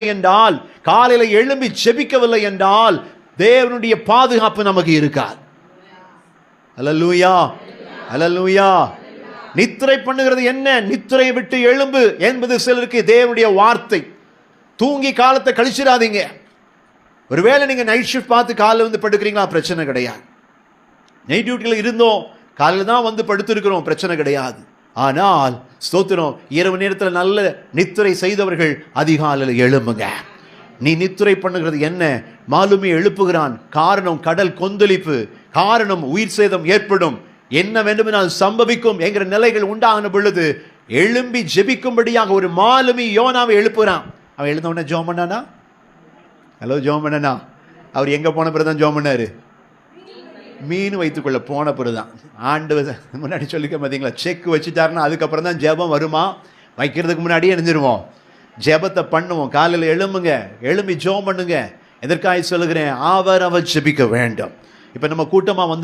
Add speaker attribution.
Speaker 1: என்றால், காலையில எழும்பி ஜெபிக்கவில்லை என்றால் தேவனுடைய பாதுகாப்பு நமக்கு இருக்காது. அல்லேலூயா, அல்லேலூயா. நித்திரை பண்ணுகிறது என்ன? நித்திரை விட்டு எழும்பு என்பது சிலருக்கு தேவனுடைய வார்த்தை. தூங்கி காலத்தை கழிச்சிடாதீங்க. ஒருவேளை நீங்க நைட் ஷிஃப்ட் பார்த்து காலையில் வந்து படுக்கிறீங்களா, பிரச்சனை கிடையாது. நைட் டியூட்டியில் இருந்தோம், காலையில் தான் வந்து படுத்திருக்கிறோம், பிரச்சனை கிடையாது. ஆனால் ஸ்தோத்திரம், இரவு நேரத்தில் நல்ல நித்திரை செய்தவர்கள் அதிகாலையில் எழும்புங்க. நீ நித்திரை பண்ணுகிறது என்ன? மாலுமி எழுப்புகிறான். காரணம் கடல் கொந்தளிப்பு, காரணம் உயிர் சேதம் ஏற்படும், என்ன வேண்டுமென்றால் சம்பவிக்கும் என்கிற நிலைகள் உண்டாகின பொழுது எழும்பி ஜெபிக்கும்படியாக ஒரு மாலுமி யோனாவை எழுப்புகிறான். அவன் எழுந்த உடனே ஜோம் பண்ணானா? ஹலோ, ஜோம் பண்ணனா? அவர் எங்கே போன பிறகு தான் ஜோம் பண்ணாரு? மீன் வைத்துக்கொள்ள போன பிறகுதான். ஆண்டவர் முன்னாடி சொல்லிக்க பார்த்தீங்களா, செக் வச்சுட்டாருன்னா அதுக்கப்புறம் தான் ஜெபம் வருமா? வைக்கிறதுக்கு முன்னாடியே எழுந்திருவோம், ஜெபத்தை பண்ணுவோம். காலையில் எழும்புங்க, எழும்பி ஜோம் பண்ணுங்க. எதற்காக சொல்லுகிறேன்? அவர் ஜெபிக்க வேண்டும். இப்போ நம்ம கூட்டமாக வந்து